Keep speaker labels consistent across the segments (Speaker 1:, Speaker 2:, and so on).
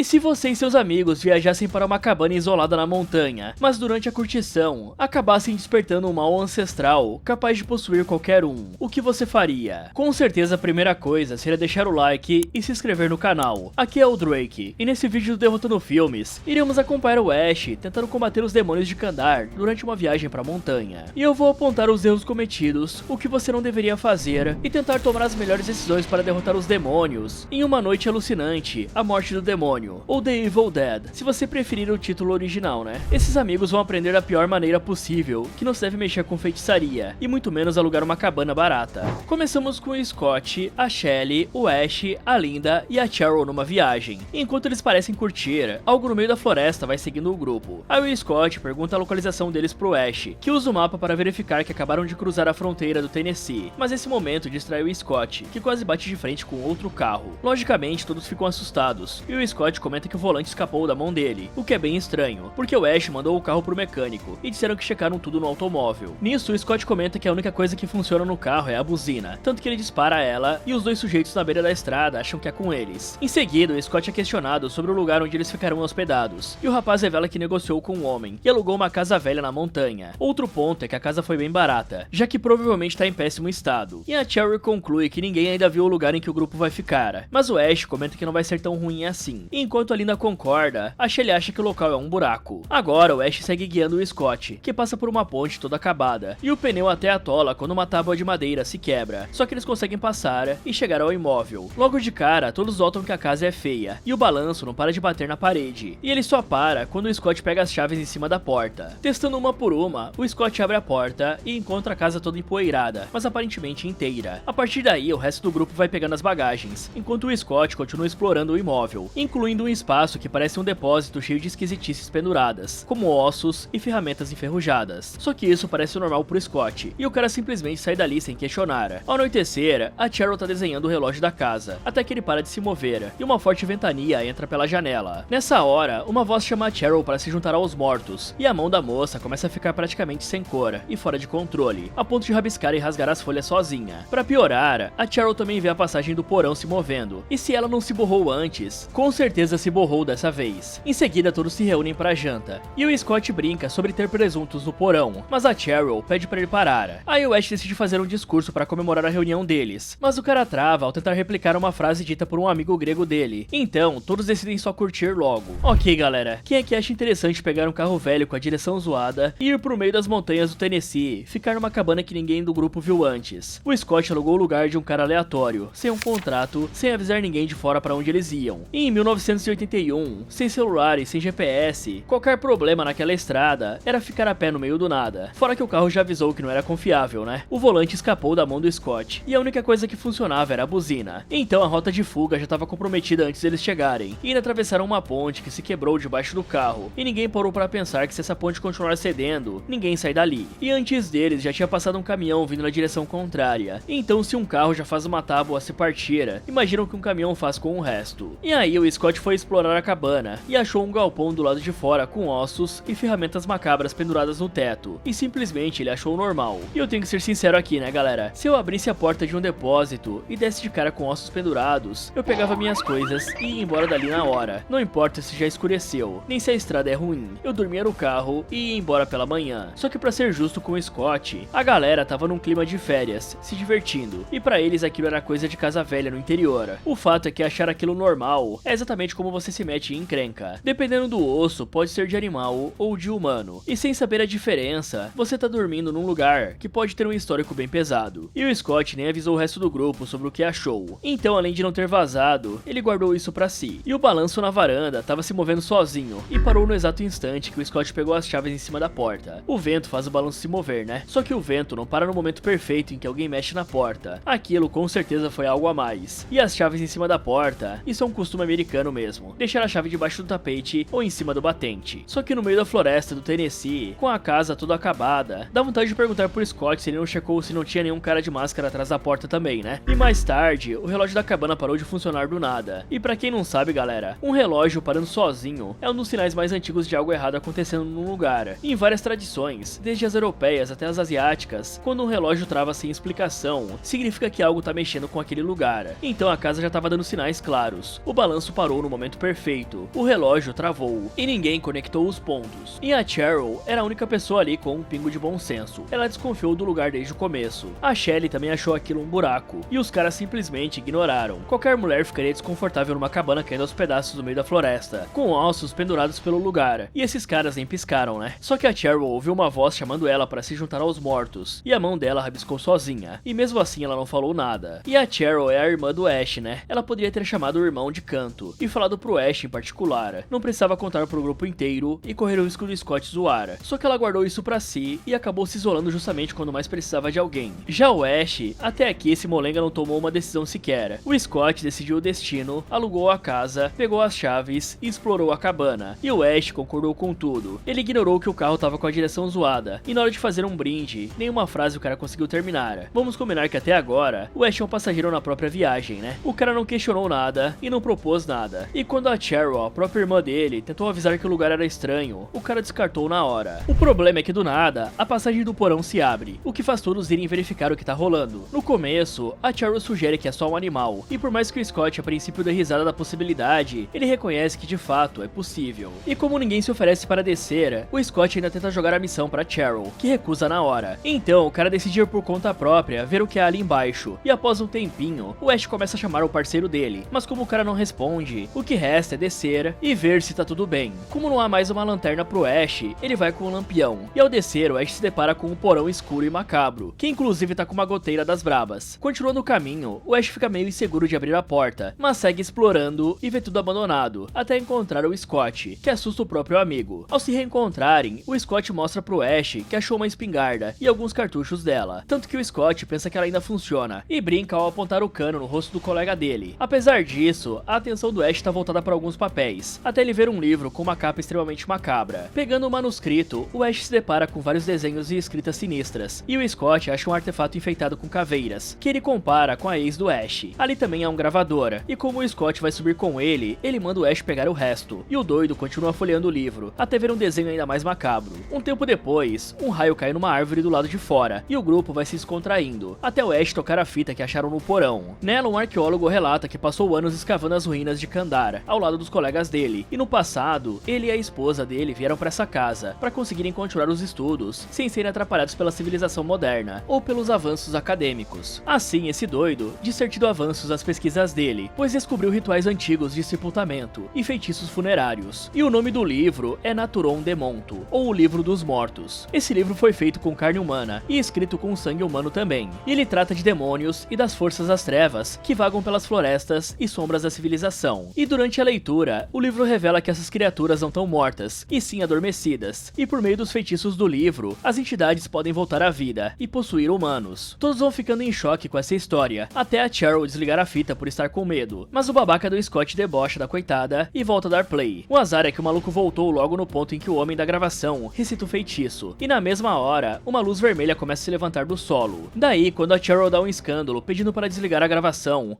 Speaker 1: E se você e seus amigos viajassem para uma cabana isolada na montanha, mas durante a curtição, acabassem despertando um mal ancestral capaz de possuir qualquer um, o que você faria? Com certeza a primeira coisa seria deixar o like e se inscrever no canal. Aqui é o Drake, e nesse vídeo do Derrotando Filmes, iremos acompanhar o Ash tentando combater os demônios de Kandar durante uma viagem para a montanha. E eu vou apontar os erros cometidos, o que você não deveria fazer, e tentar tomar as melhores decisões para derrotar os demônios em uma noite alucinante, a morte do demônio, ou The Evil Dead, se você preferir o título original, né? Esses amigos vão aprender da pior maneira possível, que não se deve mexer com feitiçaria, e muito menos alugar uma cabana barata. Começamos com o Scott, a Shelly, o Ash, a Linda e a Cheryl numa viagem. Enquanto eles parecem curtir, algo no meio da floresta vai seguindo o grupo. Aí o Scott pergunta a localização deles pro Ash, que usa o mapa para verificar que acabaram de cruzar a fronteira do Tennessee, mas esse momento distrai o Scott, que quase bate de frente com outro carro. Logicamente, todos ficam assustados, e o Scott comenta que o volante escapou da mão dele, o que é bem estranho, porque o Ash mandou o carro pro mecânico, e disseram que checaram tudo no automóvel. Nisso, o Scott comenta que a única coisa que funciona no carro é a buzina, tanto que ele dispara ela, e os dois sujeitos na beira da estrada acham que é com eles. Em seguida, o Scott é questionado sobre o lugar onde eles ficarão hospedados, e o rapaz revela que negociou com um homem, e alugou uma casa velha na montanha. Outro ponto é que a casa foi bem barata, já que provavelmente está em péssimo estado, e a Cherry conclui que ninguém ainda viu o lugar em que o grupo vai ficar, mas o Ash comenta que não vai ser tão ruim assim. E enquanto a Linda concorda, a Shelly acha que o local é um buraco. Agora o Ash segue guiando o Scott, que passa por uma ponte toda acabada, e o pneu até atola quando uma tábua de madeira se quebra, só que eles conseguem passar e chegar ao imóvel. Logo de cara, todos notam que a casa é feia, e o balanço não para de bater na parede, e ele só para quando o Scott pega as chaves em cima da porta. Testando uma por uma, o Scott abre a porta e encontra a casa toda empoeirada, mas aparentemente inteira. A partir daí, o resto do grupo vai pegando as bagagens, enquanto o Scott continua explorando o imóvel, incluindo um espaço que parece um depósito cheio de esquisitices penduradas, como ossos e ferramentas enferrujadas. Só que isso parece normal pro Scott, e o cara simplesmente sai dali sem questionar. Ao anoitecer, a Cheryl tá desenhando o relógio da casa, até que ele para de se mover, e uma forte ventania entra pela janela. Nessa hora, uma voz chama a Cheryl para se juntar aos mortos, e a mão da moça começa a ficar praticamente sem cor e fora de controle, a ponto de rabiscar e rasgar as folhas sozinha. Pra piorar, a Cheryl também vê a passagem do porão se movendo, e se ela não se borrou antes, com certeza se borrou dessa vez. Em seguida, todos se reúnem pra janta, e o Scott brinca sobre ter presuntos no porão, mas a Cheryl pede pra ele parar. Aí o Ash decide fazer um discurso pra comemorar a reunião deles, mas o cara trava ao tentar replicar uma frase dita por um amigo grego dele. Então, todos decidem só curtir logo. Ok, galera, quem é que acha interessante pegar um carro velho com a direção zoada e ir pro meio das montanhas do Tennessee, ficar numa cabana que ninguém do grupo viu antes? O Scott alugou o lugar de um cara aleatório, sem um contrato, sem avisar ninguém de fora pra onde eles iam. E em 1981, sem celular e sem GPS, qualquer problema naquela estrada era ficar a pé no meio do nada. Fora que o carro já avisou que não era confiável, né? O volante escapou da mão do Scott, e a única coisa que funcionava era a buzina. Então a rota de fuga já estava comprometida antes deles chegarem, e ainda atravessaram uma ponte que se quebrou debaixo do carro, e ninguém parou pra pensar que se essa ponte continuar cedendo, ninguém sai dali. E antes deles já tinha passado um caminhão vindo na direção contrária, então se um carro já faz uma tábua se partir, imaginam que um caminhão faz com o resto. E aí o Scott foi explorar a cabana, e achou um galpão do lado de fora com ossos e ferramentas macabras penduradas no teto, e simplesmente ele achou normal. E eu tenho que ser sincero aqui, né galera, se eu abrisse a porta de um depósito e desse de cara com ossos pendurados, eu pegava minhas coisas e ia embora dali na hora, não importa se já escureceu, nem se a estrada é ruim, eu dormia no carro e ia embora pela manhã. Só que pra ser justo com o Scott, a galera tava num clima de férias, se divertindo, e pra eles aquilo era coisa de casa velha no interior. O fato é que achar aquilo normal é exatamente como você se mete em encrenca. Dependendo do osso, pode ser de animal ou de humano, e sem saber a diferença, você tá dormindo num lugar que pode ter um histórico bem pesado. E o Scott nem avisou o resto do grupo sobre o que achou, então além de não ter vazado, ele guardou isso pra si. E o balanço na varanda tava se movendo sozinho, e parou no exato instante que o Scott pegou as chaves em cima da porta. O vento faz o balanço se mover, né? Só que o vento não para no momento perfeito em que alguém mexe na porta. Aquilo com certeza foi algo a mais. E as chaves em cima da porta, isso é um costume americano mesmo, deixar a chave debaixo do tapete ou em cima do batente. Só que no meio da floresta do Tennessee, com a casa toda acabada, dá vontade de perguntar pro Scott se ele não checou se não tinha nenhum cara de máscara atrás da porta também, né? E mais tarde, o relógio da cabana parou de funcionar do nada. E pra quem não sabe, galera, um relógio parando sozinho é um dos sinais mais antigos de algo errado acontecendo num lugar. E em várias tradições, desde as europeias até as asiáticas, quando um relógio trava sem explicação, significa que algo tá mexendo com aquele lugar. Então a casa já tava dando sinais claros. O balanço parou no no momento perfeito. O relógio travou e ninguém conectou os pontos. E a Cheryl era a única pessoa ali com um pingo de bom senso. Ela desconfiou do lugar desde o começo. A Shelly também achou aquilo um buraco e os caras simplesmente ignoraram. Qualquer mulher ficaria desconfortável numa cabana caindo aos pedaços no meio da floresta, com ossos pendurados pelo lugar. E esses caras nem piscaram, né? Só que a Cheryl ouviu uma voz chamando ela para se juntar aos mortos, e a mão dela rabiscou sozinha, e mesmo assim ela não falou nada. E a Cheryl é a irmã do Ash, né? Ela poderia ter chamado o irmão de canto, e falado pro Ash em particular. Não precisava contar pro grupo inteiro, e correr o risco do Scott zoar. Só que ela guardou isso pra si, e acabou se isolando justamente quando mais precisava de alguém. Já o Ash, até aqui esse molenga não tomou uma decisão sequer. O Scott decidiu o destino, alugou a casa, pegou as chaves e explorou a cabana. E o Ash concordou com tudo. Ele ignorou que o carro tava com a direção zoada, e na hora de fazer um brinde, nenhuma frase o cara conseguiu terminar. Vamos combinar que até agora, o Ash é um passageiro na própria viagem, né? O cara não questionou nada e não propôs nada. E quando a Cheryl, a própria irmã dele, tentou avisar que o lugar era estranho, o cara descartou na hora. O problema é que do nada, a passagem do porão se abre, o que faz todos irem verificar o que tá rolando. No começo, a Cheryl sugere que é só um animal, e por mais que o Scott a princípio dê risada da possibilidade, ele reconhece que de fato é possível. E como ninguém se oferece para descer, o Scott ainda tenta jogar a missão pra Cheryl, que recusa na hora. Então o cara decide ir por conta própria ver o que há ali embaixo, e após um tempinho, o Ash começa a chamar o parceiro dele, mas como o cara não responde, o que resta é descer e ver se tá tudo bem. Como não há mais uma lanterna pro Ash, ele vai com um lampião, e ao descer o Ash se depara com um porão escuro e macabro, que inclusive tá com uma goteira das brabas. Continuando o caminho, o Ash fica meio inseguro de abrir a porta, mas segue explorando e vê tudo abandonado, até encontrar o Scott, que assusta o próprio amigo. Ao se reencontrarem, o Scott mostra pro Ash que achou uma espingarda e alguns cartuchos dela, tanto que o Scott pensa que ela ainda funciona, e brinca ao apontar o cano no rosto do colega dele. Apesar disso, a atenção do Ash tá voltada para alguns papéis, até ele ver um livro com uma capa extremamente macabra. Pegando o manuscrito, o Ash se depara com vários desenhos e escritas sinistras, e o Scott acha um artefato enfeitado com caveiras, que ele compara com a ex do Ash. Ali também há um gravador, e como o Scott vai subir com ele manda o Ash pegar o resto, e o doido continua folheando o livro, até ver um desenho ainda mais macabro. Um tempo depois, um raio cai numa árvore do lado de fora, e o grupo vai se descontraindo, até o Ash tocar a fita que acharam no porão. Nela, um arqueólogo relata que passou anos escavando as ruínas de Kandar, ao lado dos colegas dele, e no passado, ele e a esposa dele vieram para essa casa, para conseguirem continuar os estudos, sem serem atrapalhados pela civilização moderna, ou pelos avanços acadêmicos. Assim, esse doido diz ter tido avanços nas pesquisas dele, pois descobriu rituais antigos de sepultamento e feitiços funerários. E o nome do livro é Naturon Demonto, ou o Livro dos Mortos. Esse livro foi feito com carne humana e escrito com sangue humano também. E ele trata de demônios e das forças das trevas que vagam pelas florestas e sombras da civilização. E durante a leitura, o livro revela que essas criaturas não estão mortas, e sim adormecidas. E por meio dos feitiços do livro, as entidades podem voltar à vida e possuir humanos. Todos vão ficando em choque com essa história, até a Cheryl desligar a fita por estar com medo. Mas o babaca do Scott debocha da coitada e volta a dar play. O azar é que o maluco voltou logo no ponto em que o homem da gravação recita o feitiço. E na mesma hora, uma luz vermelha começa a se levantar do solo. Daí, quando a Cheryl dá um escândalo pedindo para desligar a gravação,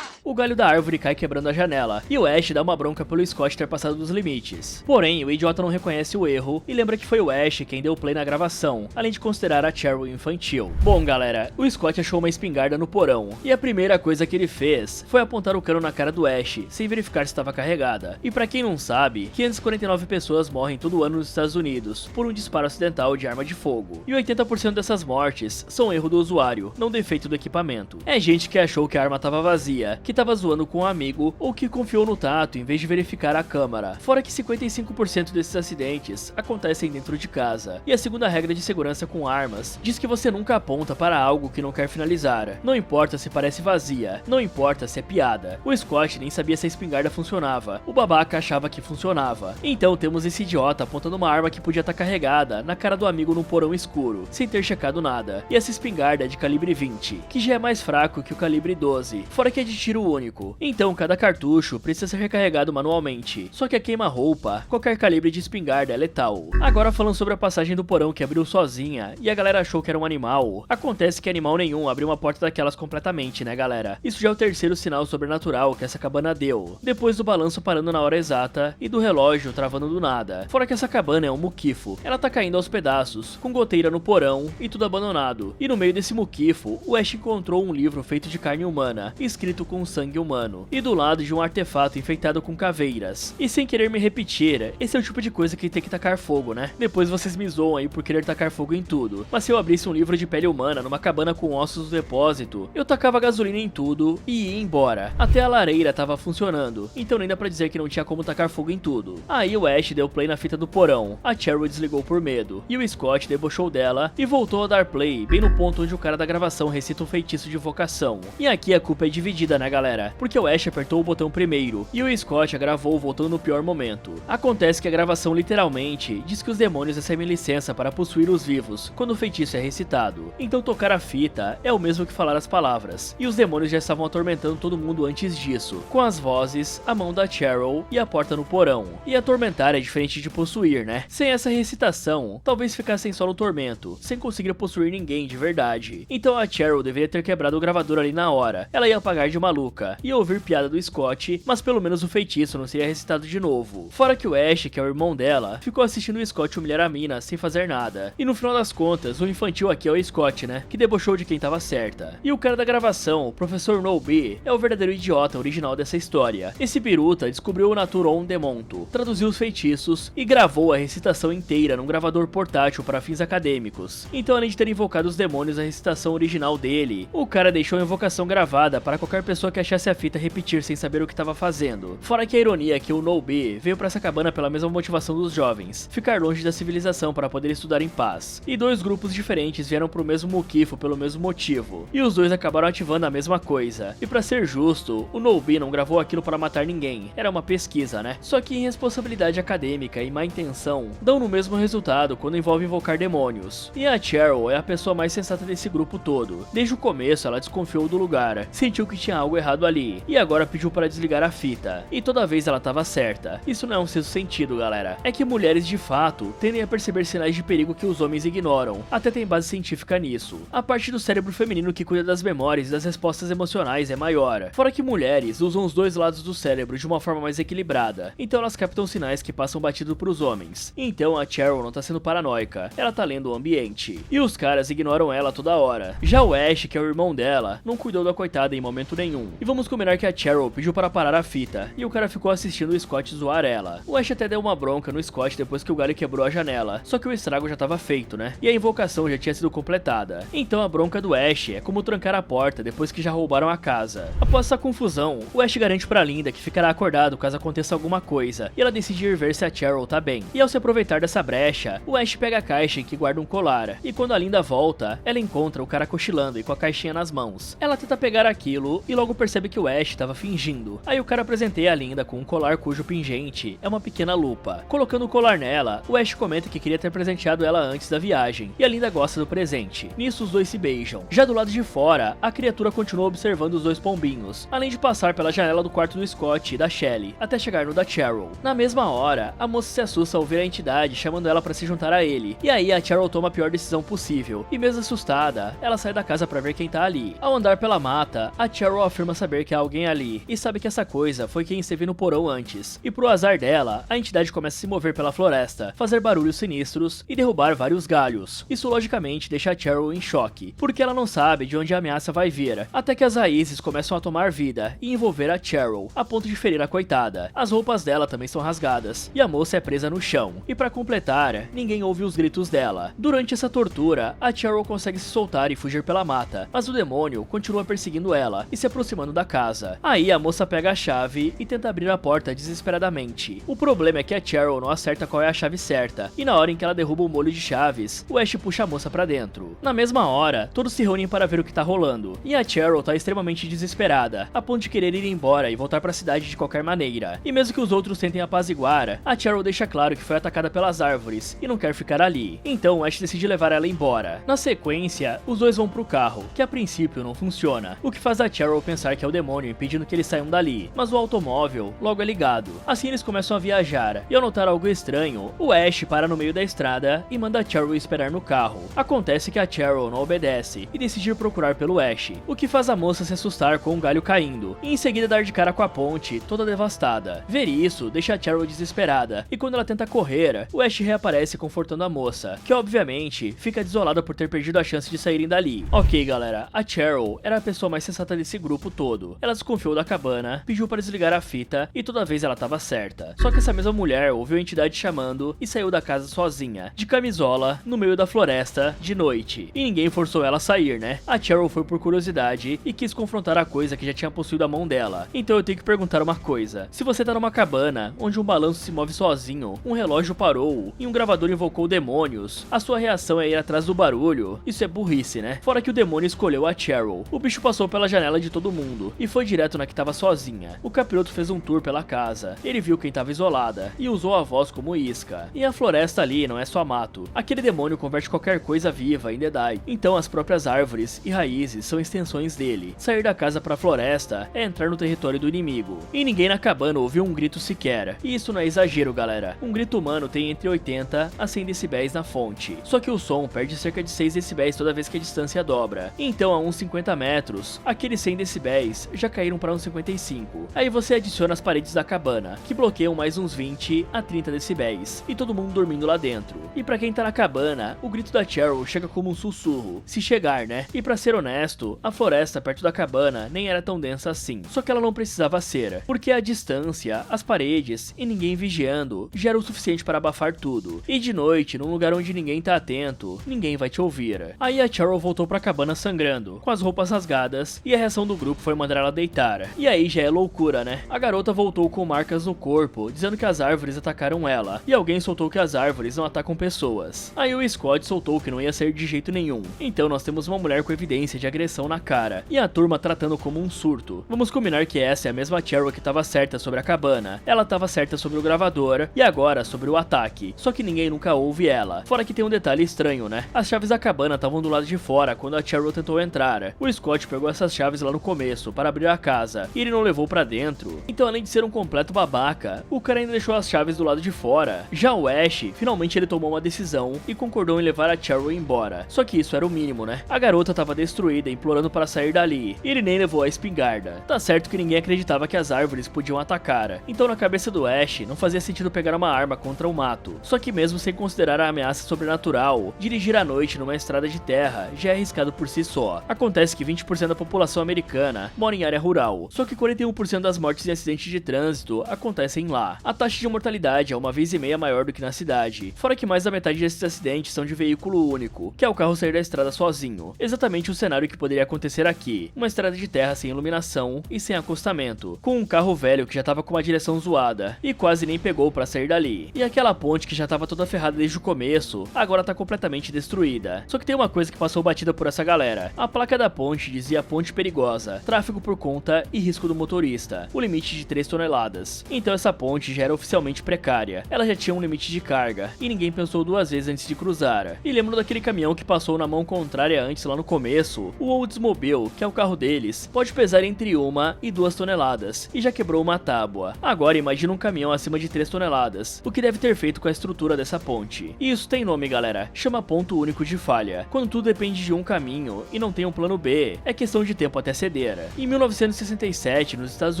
Speaker 1: o galho da árvore cai quebrando a janela, e o Ash dá uma bronca pelo Scott ter passado dos limites. Porém, o idiota não reconhece o erro e lembra que foi o Ash quem deu play na gravação, além de considerar a Cheryl infantil. Bom galera, o Scott achou uma espingarda no porão, e a primeira coisa que ele fez foi apontar o cano na cara do Ash, sem verificar se estava carregada. E pra quem não sabe, 549 pessoas morrem todo ano nos Estados Unidos por um disparo acidental de arma de fogo, e 80% dessas mortes são erro do usuário, não defeito do equipamento. É gente que achou que a arma estava vazia, que tava zoando com um amigo ou que confiou no tato em vez de verificar a câmera. Fora que 55% desses acidentes acontecem dentro de casa. E a segunda regra de segurança com armas diz que você nunca aponta para algo que não quer finalizar. Não importa se parece vazia, não importa se é piada. O Scott nem sabia se a espingarda funcionava. O babaca achava que funcionava. Então temos esse idiota apontando uma arma que podia estar carregada na cara do amigo num porão escuro, sem ter checado nada. E essa espingarda é de calibre 20, que já é mais fraco que o calibre 12, fora que é de tiro único. Então cada cartucho precisa ser recarregado manualmente. Só que a queima-roupa, qualquer calibre de espingarda é letal. Agora falando sobre a passagem do porão que abriu sozinha e a galera achou que era um animal, acontece que animal nenhum abriu uma porta daquelas completamente, né galera? Isso já é o terceiro sinal sobrenatural que essa cabana deu, depois do balanço parando na hora exata e do relógio travando do nada. Fora que essa cabana é um muquifo, ela tá caindo aos pedaços, com goteira no porão e tudo abandonado. E no meio desse muquifo, o Ash encontrou um livro feito de carne humana, escrito com sangue humano, e do lado de um artefato infectado com caveiras. E sem querer me repetir, esse é o tipo de coisa que tem que tacar fogo, né? Depois vocês me zoam aí por querer tacar fogo em tudo, mas se eu abrisse um livro de pele humana numa cabana com ossos do depósito, eu tacava gasolina em tudo e ia embora. Até a lareira tava funcionando, então nem dá pra dizer que não tinha como tacar fogo em tudo. Aí o Ash deu play na fita do porão, a Cheryl desligou por medo, e o Scott debochou dela e voltou a dar play bem no ponto onde o cara da gravação recita um feitiço de invocação. E aqui a culpa é dividida, né galera? Porque o Ash apertou o botão primeiro, e o Scott a gravou voltando no pior momento. Acontece que a gravação literalmente diz que os demônios recebem licença para possuir os vivos quando o feitiço é recitado. Então tocar a fita é o mesmo que falar as palavras, e os demônios já estavam atormentando todo mundo antes disso, com as vozes, a mão da Cheryl e a porta no porão. E atormentar é diferente de possuir, né? Sem essa recitação, talvez ficassem só no tormento, sem conseguir possuir ninguém de verdade. Então a Cheryl deveria ter quebrado o gravador ali na hora. Ela ia pagar de maluca, ia ouvir piada do Scott, mas pelo menos o feitiço não seria recitado de novo. Fora que o Ash, que é o irmão dela, ficou assistindo o Scott humilhar a mina sem fazer nada. E no final das contas, o infantil aqui é o Scott, né? Que debochou de quem tava certa. E o cara da gravação, o professor No-B, é o verdadeiro idiota original dessa história. Esse piruta descobriu o Naturon Demonto, traduziu os feitiços e gravou a recitação inteira num gravador portátil para fins acadêmicos. Então, além de ter invocado os demônios a recitação original dele, o cara deixou a invocação gravada para qualquer pessoa que achasse a fita repetir sem saber o que estava fazendo. Fora que a ironia é que o No-B veio para essa cabana pela mesma motivação dos jovens, ficar longe da civilização para poder estudar em paz. E dois grupos diferentes vieram pro mesmo Mukifo pelo mesmo motivo, e os dois acabaram ativando a mesma coisa. E para ser justo, o No-B não gravou aquilo para matar ninguém, era uma pesquisa, né? Só que irresponsabilidade acadêmica e má intenção dão no mesmo resultado quando envolve invocar demônios. E a Cheryl é a pessoa mais sensata desse grupo todo. Desde o começo ela desconfiou do lugar, sentiu que tinha algo errado ali, e agora pediu para desligar a fita. E toda vez ela tava certa. Isso não é um sexto sentido, galera. É que mulheres de fato tendem a perceber sinais de perigo que os homens ignoram. Até tem base científica nisso. A parte do cérebro feminino que cuida das memórias e das respostas emocionais é maior. Fora que mulheres usam os dois lados do cérebro de uma forma mais equilibrada. Então elas captam sinais que passam batido pros homens. Então a Cheryl não tá sendo paranoica. Ela tá lendo o ambiente. E os caras ignoram ela toda hora. Já o Ash, que é o irmão dela, não cuidou da coitada em momento nenhum. E vamos combinar que a Cheryl pediu para parar a fita. E o cara ficou assistindo o Scott zoar ela. O Ash até deu uma bronca no Scott depois que o galho quebrou a janela. Só que o estrago já tava feito, né? E a invocação já tinha sido completada. Então a bronca do Ash é como trancar a porta depois que já roubaram a casa. Após essa confusão, o Ash garante pra Linda que ficará acordado caso aconteça alguma coisa. E ela decide ir ver se a Cheryl tá bem. E ao se aproveitar dessa brecha, o Ash pega a caixa em que guarda um colar. E quando a Linda volta, ela encontra o cara cochilando e com a caixinha nas mãos. Ela tenta pegar aquilo e logo percebe que o Ash tava fingindo. Aí o cara presenteia a Linda com um colar cujo pingente é uma pequena lupa. Colocando o colar nela, o Ash comenta que queria ter presenteado ela antes da viagem. E a Linda gosta do presente. Nisso os dois se beijam. Já do lado de fora, a criatura continua observando os dois pombinhos, além de passar pela janela do quarto do Scott e da Shelly, até chegar no da Cheryl. Na mesma hora, a moça se assusta ao ver a entidade chamando ela para se juntar a ele. E aí a Cheryl toma a pior decisão possível. E mesmo assustada, ela sai da casa para ver quem tá ali. Ao andar pela mata, a Cheryl afirma saber que há alguém ali, e sabe que essa coisa foi quem esteve no porão antes. E pro azar dela, a entidade começa a se mover pela floresta, fazer barulhos sinistros e derrubar vários galhos. Isso logicamente deixa a Cheryl em choque, porque ela não sabe de onde a ameaça vai vir, até que as raízes começam a tomar vida e envolver a Cheryl, a ponto de ferir a coitada. As roupas dela também são rasgadas, e a moça é presa no chão. E pra completar, ninguém ouve os gritos dela. Durante essa tortura, a Cheryl consegue se soltar e fugir pela mata, mas o demônio continua perseguindo ela e se aproximando da casa. Aí a moça pega a chave e tenta abrir a porta desesperadamente. O problema é que a Cheryl não acerta qual é a chave certa, e na hora em que ela derruba o molho de chaves, o Ash puxa a moça pra dentro. Na mesma hora, todos se reúnem para ver o que tá rolando, e a Cheryl tá extremamente desesperada, a ponto de querer ir embora e voltar pra cidade de qualquer maneira. E mesmo que os outros tentem apaziguar, a Cheryl deixa claro que foi atacada pelas árvores e não quer ficar ali. Então o Ash decide levar ela embora. Na sequência, os dois vão pro carro, que a princípio não funciona, o que faz a Cheryl pensar que é o demônio impedindo que eles saiam dali, mas o automóvel logo é ligado. Assim eles começam a viajar, e ao notar algo estranho, o Ash para no meio da estrada e manda a Cheryl esperar no carro. Acontece que a Cheryl não obedece e decide procurar pelo Ash, o que faz a moça se assustar com um galho caindo, e em seguida dar de cara com a ponte, toda devastada. Ver isso deixa a Cheryl desesperada, e quando ela tenta correr, o Ash reaparece confortando a moça, que obviamente fica desolada por ter perdido a chance de saírem dali. Ok galera, a Cheryl era a pessoa mais sensata desse grupo todo. Ela desconfiou da cabana, pediu para desligar a fita e toda vez ela tava certa. Só que essa mesma mulher ouviu a entidade chamando e saiu da casa sozinha, de camisola, no meio da floresta, de noite. E ninguém forçou ela a sair, né? A Cheryl foi por curiosidade e quis confrontar a coisa que já tinha possuído a mão dela. Então eu tenho que perguntar uma coisa. Se você tá numa cabana, onde um balanço se move sozinho, um relógio parou e um gravador invocou demônios, a sua reação é ir atrás do barulho? Isso é burrice, né? Fora que o demônio escolheu a Cheryl. O bicho passou pela janela de todo mundo e foi direto na que tava sozinha. O capiroto fez um tour pela casa. Ele viu quem tava isolada e usou a voz como isca. E a floresta ali não é só mato. Aquele demônio converte qualquer coisa viva em Deadeye. Então as próprias árvores e raízes são extensões dele. Sair da casa pra floresta é entrar no território do inimigo. E ninguém na cabana ouviu um grito sequer. E isso não é exagero, galera. Um grito humano tem entre 80 a 100 decibéis na fonte. Só que o som perde cerca de 6 decibéis toda vez que a distância dobra. Então a uns 50 metros, aqueles 100 decibéis já caíram para uns 55. Aí você adiciona as paredes da cabana, que bloqueiam mais uns 20 a 30 decibéis. E todo mundo dormindo lá dentro. E pra quem tá na cabana, o grito da Cheryl chega como um sussurro. Se chegar, né? E pra ser honesto, a floresta perto da cabana nem era tão densa assim. Só que ela não precisava ser, porque a distância, as paredes e ninguém vigiando já era o suficiente para abafar tudo. E de noite, num lugar onde ninguém tá atento, ninguém vai te ouvir. Aí a Cheryl voltou pra cabana sangrando, com as roupas rasgadas, e a reação do grupo foi mandar ela deitar. E aí já é loucura, né? A garota voltou com marcas no corpo, dizendo que as árvores atacaram ela, e alguém soltou que as árvores não atacam pessoas. Aí o Scott soltou que não ia sair de jeito nenhum. Então nós temos uma mulher com evidência de agressão na cara, e a turma tratando como um surto. Vamos combinar que essa é a mesma Cheryl que tava certa sobre a cabana. Ela tava certa sobre o gravador, e agora sobre o ataque. Só que ninguém nunca ouve ela. Fora que tem um detalhe estranho, né? As chaves da cabana estavam do lado de fora quando a Cheryl tentou entrar. O Scott pegou essas chaves lá no começo para abrir a casa, e ele não levou pra dentro. Então além de ser um completo babaca, o cara ainda deixou as chaves do lado de fora. Já o Ash, finalmente ele tomou uma decisão e concordou em levar a Cheryl embora. Só que isso era o mínimo, né? A garota tava destruída, implorando para sair dali, e ele nem levou a espingarda. Tá certo que ninguém acreditava que as árvores podiam atacar. Então na cabeça do Ash, não fazia sentido pegar uma arma contra o mato. Só que mesmo sem considerar a ameaça sobrenatural, dirigir à noite numa estrada de terra já é arriscado por si só. Acontece que 20% da população americana mora em área rural, só que 41% das mortes em acidentes de trânsito acontecem lá. A taxa de mortalidade é 1,5 vezes maior do que na cidade, fora que mais da metade desses acidentes são de veículo único, que é o carro sair da estrada sozinho. Exatamente o cenário que poderia acontecer aqui, uma estrada de terra sem iluminação e sem acostamento, com um carro velho que já tava com uma direção zoada e quase nem pegou pra sair dali. E aquela ponte que já tava toda ferrada desde o começo, agora tá completamente destruída. Só que tem uma coisa que passou batida por essa galera. A placa da ponte dizia ponte perigosa, tráfego por conta e risco do motorista, o limite de 3 toneladas. Então essa ponte já era oficialmente precária, ela já tinha um limite de carga, e ninguém pensou duas vezes antes de cruzar. E lembro daquele caminhão que passou na mão contrária antes lá no começo, o Oldsmobile, que é o carro deles, pode pesar entre 1 e 2 toneladas, e já quebrou uma tábua. Agora imagina um caminhão acima de 3 toneladas, o que deve ter feito com a estrutura dessa ponte. E isso tem nome, galera, chama ponto único de falha. Quando tudo depende de um caminho e não tem um plano B, é questão de tempo até ceder. Em 1967, nos Estados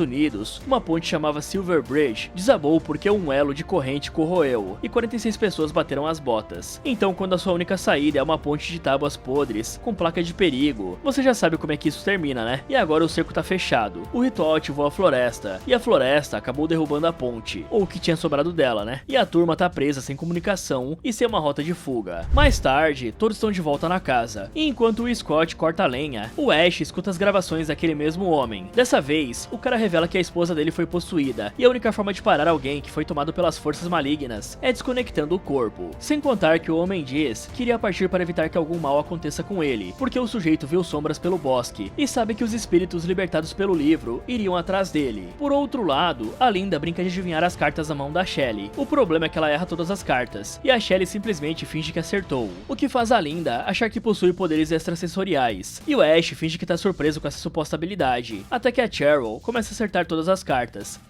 Speaker 1: Unidos, uma ponte chamava Silver Bridge desabou porque um elo de corrente corroeu, e 46 pessoas bateram as botas. Então quando a sua única saída é uma ponte de tábuas podres, com placa de perigo, você já sabe como é que isso termina, né? E agora o cerco tá fechado. O ritual ativou a floresta, e a floresta acabou derrubando a ponte, ou o que tinha sobrado dela, né? E a turma tá presa sem comunicação e sem uma rota de fuga. Mais tarde, todos estão de volta na casa, e enquanto o Scott corta a lenha, o Ash escuta as gravações daquele mesmo homem. Dessa vez, o cara revela que a esposa dele foi possuída, e a única forma de parar alguém que foi tomado pelas forças malignas é desconectando o corpo. Sem contar que o homem diz que iria partir para evitar que algum mal aconteça com ele, porque o sujeito viu sombras pelo bosque, e sabe que os espíritos libertados pelo livro iriam atrás dele. Por outro lado, a Linda brinca de adivinhar as cartas na mão da Shelly. O problema é que ela erra todas as cartas, e a Shelly simplesmente finge que acertou, o que faz a Linda achar que possui poderes extrasensoriais, e o Ash finge que tá surpreso com essa suposta habilidade, até que a Cheryl começa a acertar todas as cartas.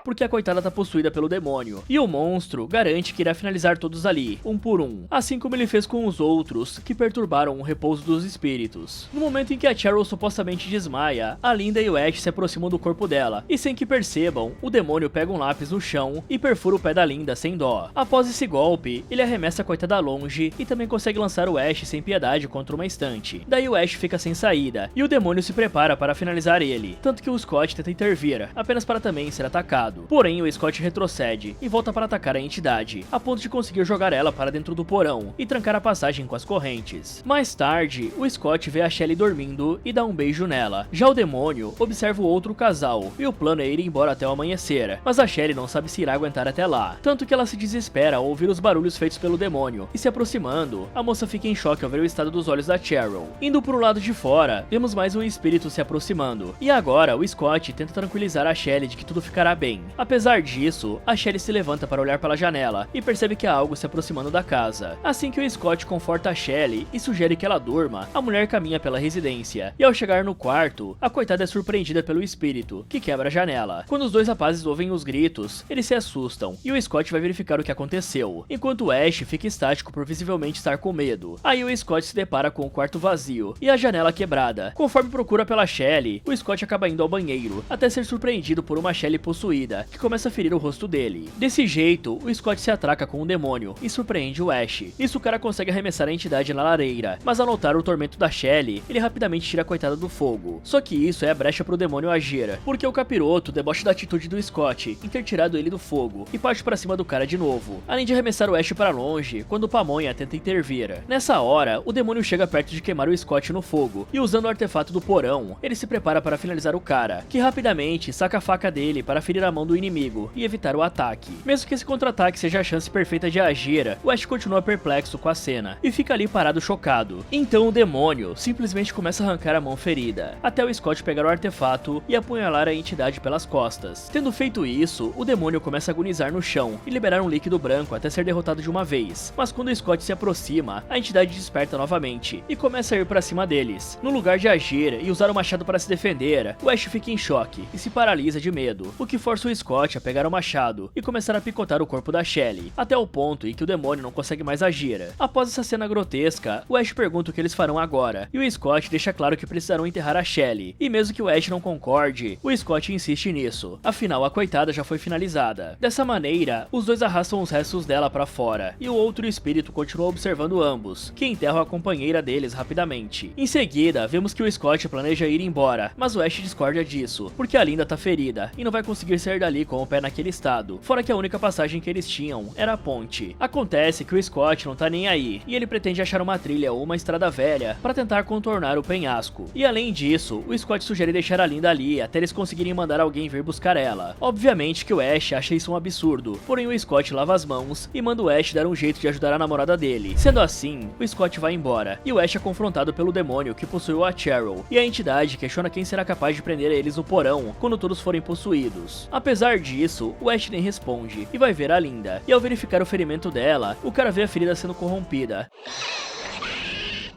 Speaker 1: porque a coitada tá possuída pelo demônio, e o monstro garante que irá finalizar todos ali, um por um, assim como ele fez com os outros que perturbaram o repouso dos espíritos. No momento em que a Cheryl supostamente desmaia, a Linda e o Ash se aproximam do corpo dela, e sem que percebam, o demônio pega um lápis no chão e perfura o pé da Linda sem dó. Após esse golpe, ele arremessa a coitada longe e também consegue lançar o Ash sem piedade contra uma estante. Daí o Ash fica sem saída, e o demônio se prepara para finalizar ele, tanto que o Scott tenta intervir, apenas para também ser atacado. Porém, o Scott retrocede e volta para atacar a entidade, a ponto de conseguir jogar ela para dentro do porão e trancar a passagem com as correntes. Mais tarde, o Scott vê a Shelly dormindo e dá um beijo nela. Já o demônio observa o outro casal, e o plano é ir embora até o amanhecer, mas a Shelly não sabe se irá aguentar até lá, tanto que ela se desespera ao ouvir os barulhos feitos pelo demônio, e se aproximando, a moça fica em choque ao ver o estado dos olhos da Cheryl. Indo pro lado de fora, vemos mais um espírito se aproximando, e agora o Scott tenta tranquilizar a Shelly de que tudo ficará bem. Apesar disso, a Shelly se levanta para olhar pela janela e percebe que há algo se aproximando da casa. Assim que o Scott conforta a Shelly e sugere que ela durma, a mulher caminha pela residência, e ao chegar no quarto, a coitada é surpreendida pelo espírito, que quebra a janela. Quando os dois rapazes ouvem os gritos, eles se assustam, e o Scott vai verificar o que aconteceu, enquanto o Ash fica estático por visivelmente estar com medo. Aí o Scott se depara com o quarto vazio e a janela quebrada. Conforme procura pela Shelly, o Scott acaba indo ao banheiro, até ser surpreendido por uma Shelly possuída, que começa a ferir o rosto dele. Desse jeito, o Scott se atraca com um demônio e surpreende o Ash. Isso o cara consegue arremessar a entidade na lareira, mas ao notar o tormento da Shelly, ele rapidamente tira a coitada do fogo. Só que isso é a brecha pro demônio agir, porque o capiroto debocha da atitude do Scott em ter tirado ele do fogo e parte pra cima do cara de novo, além de arremessar o Ash para longe quando o Pamonha tenta intervir. Nessa hora, o demônio chega perto de queimar o Scott no fogo, e usando o artefato do porão, ele se prepara para finalizar o cara, que rapidamente saca a faca dele para ferir a mão do inimigo e evitar o ataque. Mesmo que esse contra-ataque seja a chance perfeita de agir, o Ash continua perplexo com a cena e fica ali parado chocado. Então o demônio simplesmente começa a arrancar a mão ferida, até o Scott pegar o artefato e apunhalar a entidade pelas costas. Tendo feito isso, o demônio começa a agonizar no chão e liberar um líquido branco até ser derrotado de uma vez, mas quando o Scott se aproxima, a entidade desperta novamente e começa a ir pra cima deles. No lugar de agir e usar o machado para se defender, o Ash fica em choque e se paralisa de medo, o que força o Scott a pegar o machado e começar a picotar o corpo da Shelly, até o ponto em que o demônio não consegue mais agir. Após essa cena grotesca, o Ash pergunta o que eles farão agora, e o Scott deixa claro que precisarão enterrar a Shelly, e mesmo que o Ash não concorde, o Scott insiste nisso, afinal a coitada já foi finalizada. Dessa maneira, os dois arrastam os restos dela pra fora, e o outro espírito continua observando ambos, que enterram a companheira deles rapidamente. Em seguida, vemos que o Scott planeja ir embora, mas o Ash discorda disso, porque a Linda tá ferida, e não vai conseguir sair dali com o pé naquele estado, fora que a única passagem que eles tinham era a ponte. Acontece que o Scott não tá nem aí, e ele pretende achar uma trilha ou uma estrada velha para tentar contornar o penhasco. E além disso, o Scott sugere deixar a Linda ali até eles conseguirem mandar alguém vir buscar ela. Obviamente que o Ash acha isso um absurdo, porém o Scott lava as mãos e manda o Ash dar um jeito de ajudar a namorada dele. Sendo assim, o Scott vai embora, e o Ash é confrontado pelo demônio que possuiu a Cheryl, e a entidade questiona quem será capaz de prender eles no porão quando todos forem possuídos. Apesar disso, o Ash nem responde, e vai ver a Linda, e ao verificar o ferimento dela, o cara vê a ferida sendo corrompida.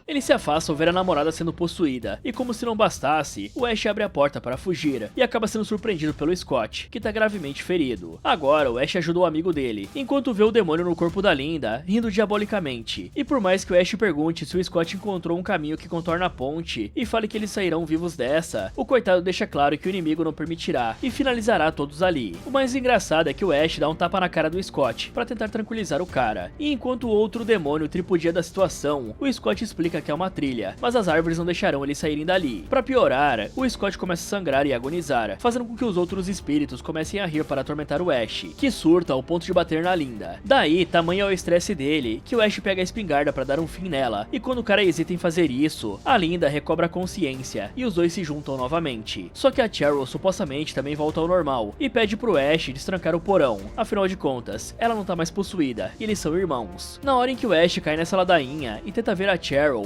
Speaker 1: Ele se afasta ao ver a namorada sendo possuída, e como se não bastasse, o Ash abre a porta para fugir, e acaba sendo surpreendido pelo Scott, que tá gravemente ferido. Agora, o Ash ajuda o amigo dele, enquanto vê o demônio no corpo da Linda, rindo diabolicamente. E por mais que o Ash pergunte se o Scott encontrou um caminho que contorna a ponte, e fale que eles sairão vivos dessa, o coitado deixa claro que o inimigo não permitirá, e finalizará todos ali. O mais engraçado é que o Ash dá um tapa na cara do Scott, para tentar tranquilizar o cara. E enquanto o outro demônio tripudia da situação, o Scott explica que é uma trilha, mas as árvores não deixarão eles saírem dali. Pra piorar, o Scott começa a sangrar e agonizar, fazendo com que os outros espíritos comecem a rir para atormentar o Ash, que surta ao ponto de bater na Linda. Daí, tamanho é o estresse dele, que o Ash pega a espingarda para dar um fim nela, e quando o cara hesita em fazer isso, a Linda recobra a consciência, e os dois se juntam novamente. Só que a Cheryl supostamente também volta ao normal, e pede pro Ash destrancar o porão, afinal de contas, ela não tá mais possuída, e eles são irmãos. Na hora em que o Ash cai nessa ladainha e tenta ver a Cheryl,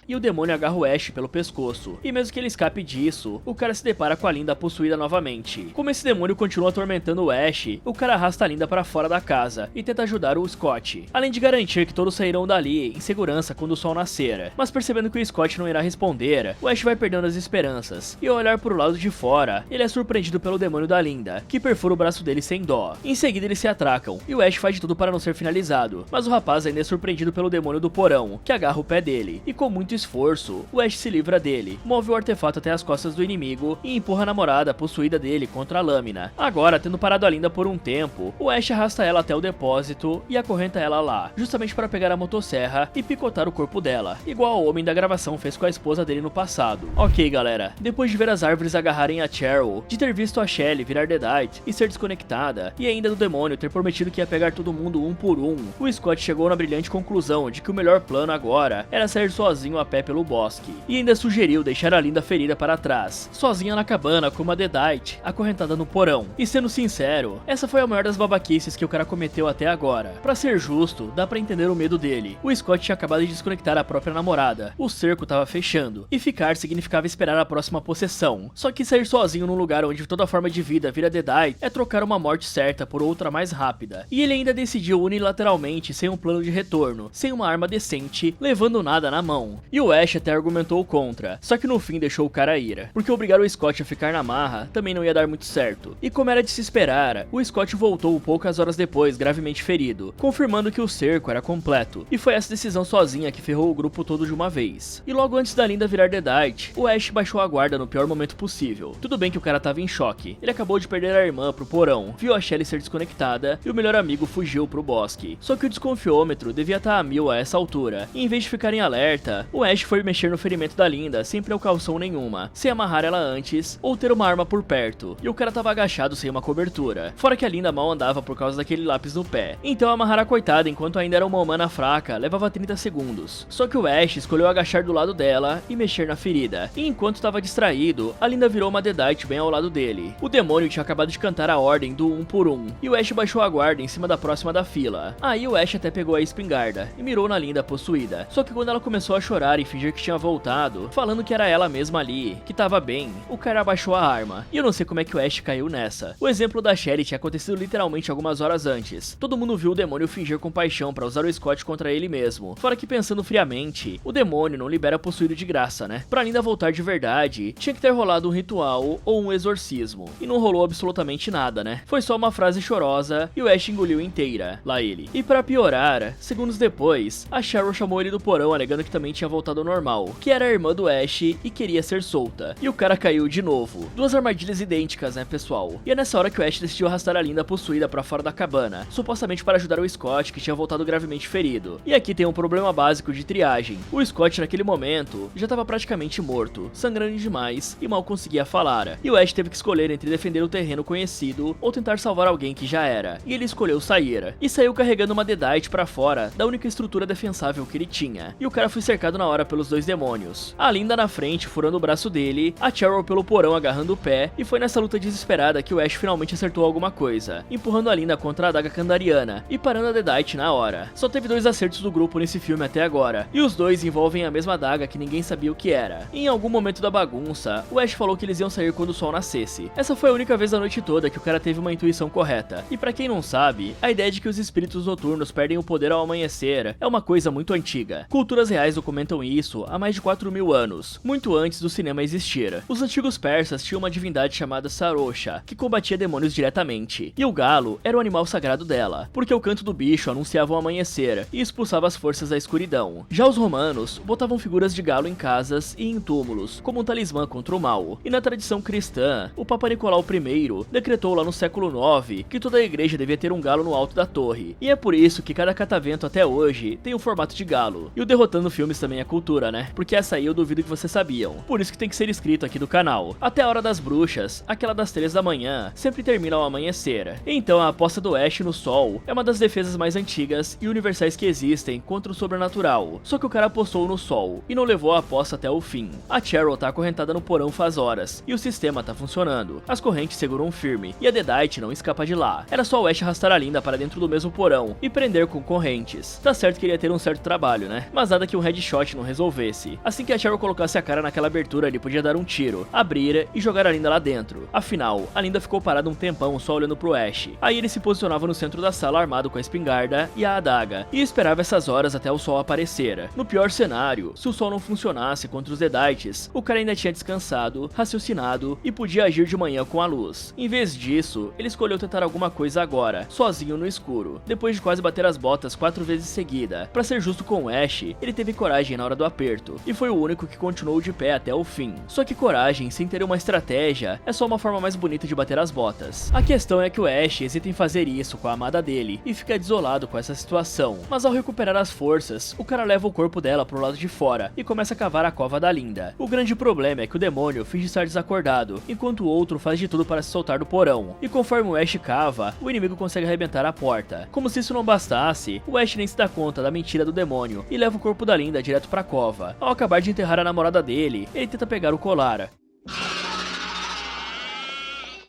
Speaker 1: e o demônio agarra o Ash pelo pescoço. E mesmo que ele escape disso, o cara se depara com a Linda possuída novamente. Como esse demônio continua atormentando o Ash, o cara arrasta a Linda para fora da casa e tenta ajudar o Scott, além de garantir que todos sairão dali em segurança quando o sol nascer. Mas percebendo que o Scott não irá responder, o Ash vai perdendo as esperanças, e ao olhar pro lado de fora, ele é surpreendido pelo demônio da Linda, que perfura o braço dele sem dó. Em seguida eles se atracam, e o Ash faz de tudo para não ser finalizado, mas o rapaz ainda é surpreendido pelo demônio do porão, que agarra o pé dele, e com muito esforço, o Ash se livra dele, move o artefato até as costas do inimigo e empurra a namorada possuída dele contra a lâmina. Agora, tendo parado a Linda por um tempo, o Ash arrasta ela até o depósito e acorrenta ela lá, justamente para pegar a motosserra e picotar o corpo dela, igual ao homem da gravação fez com a esposa dele no passado. Ok, galera, depois de ver as árvores agarrarem a Cheryl, de ter visto a Shelly virar Deadite e ser desconectada, e ainda do demônio ter prometido que ia pegar todo mundo um por um, o Scott chegou na brilhante conclusão de que o melhor plano agora era sair sozinho a pé pelo bosque, e ainda sugeriu deixar a Linda ferida para trás, sozinha na cabana com uma Deadite acorrentada no porão. E sendo sincero, essa foi a maior das babaquices que o cara cometeu até agora. Pra ser justo, dá pra entender o medo dele. O Scott tinha acabado de desconectar a própria namorada, o cerco tava fechando, e ficar significava esperar a próxima possessão. Só que sair sozinho num lugar onde toda forma de vida vira Deadite é trocar uma morte certa por outra mais rápida. E ele ainda decidiu unilateralmente sem um plano de retorno, sem uma arma decente, levando nada na mão. E o Ash até argumentou contra, só que no fim deixou o cara ir, porque obrigar o Scott a ficar na marra também não ia dar muito certo. E como era de se esperar, o Scott voltou poucas horas depois gravemente ferido, confirmando que o cerco era completo, e foi essa decisão sozinha que ferrou o grupo todo de uma vez. E logo antes da Linda virar Deadite, o Ash baixou a guarda no pior momento possível. Tudo bem que o cara tava em choque, ele acabou de perder a irmã pro porão, viu a Shelly ser desconectada e o melhor amigo fugiu pro bosque. Só que o desconfiômetro devia estar a 1000 a essa altura, e em vez de ficar em alerta, o Ash foi mexer no ferimento da Linda sem precaução nenhuma, sem amarrar ela antes ou ter uma arma por perto, e o cara tava agachado sem uma cobertura, fora que a Linda mal andava por causa daquele lápis no pé. Então amarrar a coitada enquanto ainda era uma humana fraca levava 30 segundos, só que o Ash escolheu agachar do lado dela e mexer na ferida, e enquanto tava distraído, a Linda virou uma Deadite bem ao lado dele. O demônio tinha acabado de cantar a ordem do 1 por 1, e o Ash baixou a guarda em cima da próxima da fila. Aí o Ash até pegou a espingarda e mirou na Linda possuída, só que quando ela começou a chorar e fingir que tinha voltado, falando que era ela mesma ali, que tava bem, o cara abaixou a arma, e eu não sei como é que o Ash caiu nessa. O exemplo da Shelly tinha acontecido literalmente algumas horas antes. Todo mundo viu o demônio fingir compaixão pra usar o Scott contra ele mesmo, fora que pensando friamente, o demônio não libera possuído de graça, né? Pra Linda voltar de verdade, tinha que ter rolado um ritual ou um exorcismo, e não rolou absolutamente nada, né? Foi só uma frase chorosa e o Ash engoliu inteira, lá ele. E pra piorar, segundos depois, a Cheryl chamou ele do porão alegando que também tinha voltado ao normal, que era a irmã do Ash e queria ser solta. E o cara caiu de novo. Duas armadilhas idênticas, né, pessoal? E é nessa hora que o Ash decidiu arrastar a Linda possuída pra fora da cabana, supostamente para ajudar o Scott, que tinha voltado gravemente ferido. E aqui tem um problema básico de triagem. O Scott naquele momento já estava praticamente morto, sangrando demais e mal conseguia falar. E o Ash teve que escolher entre defender o terreno conhecido ou tentar salvar alguém que já era. E ele escolheu sair. E saiu carregando uma Deadite pra fora da única estrutura defensável que ele tinha. E o cara foi cercado na hora pelos dois demônios. A Linda na frente, furando o braço dele, a Cheryl pelo porão agarrando o pé, e foi nessa luta desesperada que o Ash finalmente acertou alguma coisa, empurrando a Linda contra a adaga Kandariana e parando a Deadite na hora. Só teve dois acertos do grupo nesse filme até agora, e os dois envolvem a mesma adaga que ninguém sabia o que era. E em algum momento da bagunça, o Ash falou que eles iam sair quando o sol nascesse. Essa foi a única vez da noite toda que o cara teve uma intuição correta. E pra quem não sabe, a ideia de que os espíritos noturnos perdem o poder ao amanhecer é uma coisa muito antiga. Culturas reais documentam isso há mais de 4.000 anos, muito antes do cinema existir. Os antigos persas tinham uma divindade chamada Sarosha, que combatia demônios diretamente, e o galo era o animal sagrado dela, porque o canto do bicho anunciava o amanhecer e expulsava as forças da escuridão. Já os romanos botavam figuras de galo em casas e em túmulos, como um talismã contra o mal. E na tradição cristã, o Papa Nicolau I decretou lá no século IX que toda a igreja devia ter um galo no alto da torre, e é por isso que cada catavento até hoje tem o formato de galo. E o Derrotando Filmes também é cultura, né? Porque essa aí eu duvido que vocês sabiam, por isso que tem que ser inscrito aqui do canal. Até a Hora das Bruxas, aquela das 3 da manhã, sempre termina ao amanhecer. Então a aposta do Ash no sol é uma das defesas mais antigas e universais que existem contra o sobrenatural. Só que o cara apostou no sol e não levou a aposta até o fim. A Cheryl tá acorrentada no porão faz horas e o sistema tá funcionando. As correntes seguram firme e a Deadite não escapa de lá. Era só o Ash arrastar a Linda para dentro do mesmo porão e prender com correntes. Tá certo que ele ia ter um certo trabalho, né? Mas nada que um headshot não resolvesse. Assim que a Cheryl colocasse a cara naquela abertura, ele podia dar um tiro, abrir e jogar a Linda lá dentro. Afinal, a Linda ficou parada um tempão só olhando pro Ash. Aí ele se posicionava no centro da sala armado com a espingarda e a adaga, e esperava essas horas até o sol aparecer. No pior cenário, se o sol não funcionasse contra os Deadites, o cara ainda tinha descansado, raciocinado e podia agir de manhã com a luz. Em vez disso, ele escolheu tentar alguma coisa agora, sozinho no escuro, depois de quase bater as botas 4 vezes seguida. Pra ser justo com o Ash, ele teve coragem na hora do aperto, e foi o único que continuou de pé até o fim. Só que coragem sem ter uma estratégia é só uma forma mais bonita de bater as botas. A questão é que o Ash hesita em fazer isso com a amada dele e fica desolado com essa situação, mas ao recuperar as forças, o cara leva o corpo dela pro lado de fora e começa a cavar a cova da Linda. O grande problema é que o demônio finge estar desacordado, enquanto o outro faz de tudo para se soltar do porão, e conforme o Ash cava, o inimigo consegue arrebentar a porta. Como se isso não bastasse, o Ash nem se dá conta da mentira do demônio e leva o corpo da Linda direto pra cova. Ao acabar de enterrar a namorada dele, ele tenta pegar o colar,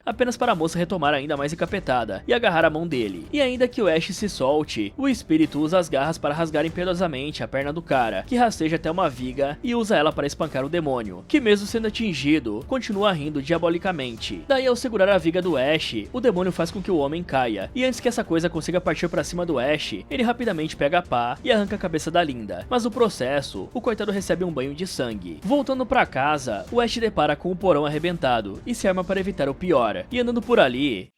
Speaker 1: apenas para a moça retomar ainda mais encapetada e agarrar a mão dele. E ainda que o Ash se solte, o espírito usa as garras para rasgar impiedosamente a perna do cara, que rasteja até uma viga e usa ela para espancar o demônio, que mesmo sendo atingido, continua rindo diabolicamente. Daí ao segurar a viga do Ash, o demônio faz com que o homem caia, e antes que essa coisa consiga partir para cima do Ash, ele rapidamente pega a pá e arranca a cabeça da Linda. Mas no processo, o coitado recebe um banho de sangue. Voltando para casa, o Ash depara com o porão arrebentado e se arma para evitar o pior. E andando por ali,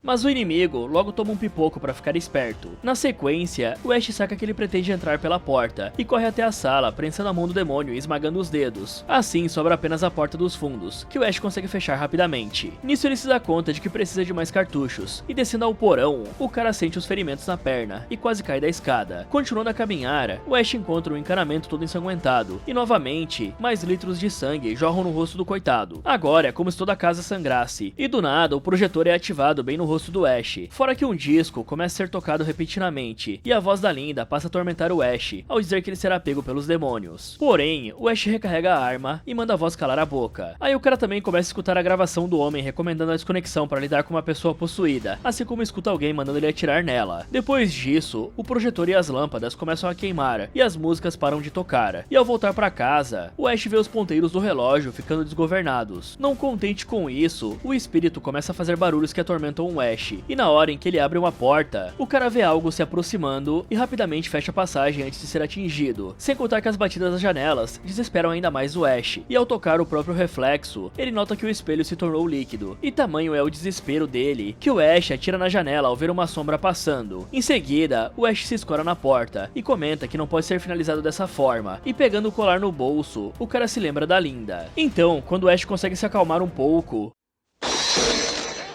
Speaker 1: mas o inimigo logo toma um pipoco pra ficar esperto. Na sequência, o Ash saca que ele pretende entrar pela porta e corre até a sala, prensando a mão do demônio e esmagando os dedos. Assim, sobra apenas a porta dos fundos, que o Ash consegue fechar rapidamente. Nisso ele se dá conta de que precisa de mais cartuchos, e descendo ao porão, o cara sente os ferimentos na perna e quase cai da escada. Continuando a caminhar, o Ash encontra um encanamento todo ensanguentado, e novamente, mais litros de sangue jorram no rosto do coitado. Agora é como se toda a casa sangrasse, e do nada o projetor é ativado bem no rosto do Ash, fora que um disco começa a ser tocado repetidamente, e a voz da Linda passa a atormentar o Ash, ao dizer que ele será pego pelos demônios. Porém, o Ash recarrega a arma e manda a voz calar a boca. Aí o cara também começa a escutar a gravação do homem recomendando a desconexão para lidar com uma pessoa possuída, assim como escuta alguém mandando ele atirar nela. Depois disso, o projetor e as lâmpadas começam a queimar, e as músicas param de tocar. E ao voltar para casa, o Ash vê os ponteiros do relógio ficando desgovernados. Não contente com isso, o espírito começa a fazer barulhos que atormentam o Ash, e na hora em que ele abre uma porta, o cara vê algo se aproximando e rapidamente fecha a passagem antes de ser atingido, sem contar que as batidas das janelas desesperam ainda mais o Ash, e ao tocar o próprio reflexo, ele nota que o espelho se tornou líquido, e tamanho é o desespero dele, que o Ash atira na janela ao ver uma sombra passando. Em seguida, o Ash se escora na porta, e comenta que não pode ser finalizado dessa forma, e pegando o colar no bolso, o cara se lembra da Linda. Então, quando o Ash consegue se acalmar um pouco,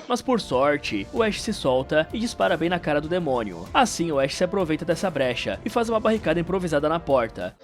Speaker 1: mas por sorte, o Ash se solta e dispara bem na cara do demônio. Assim, o Ash se aproveita dessa brecha e faz uma barricada improvisada na porta,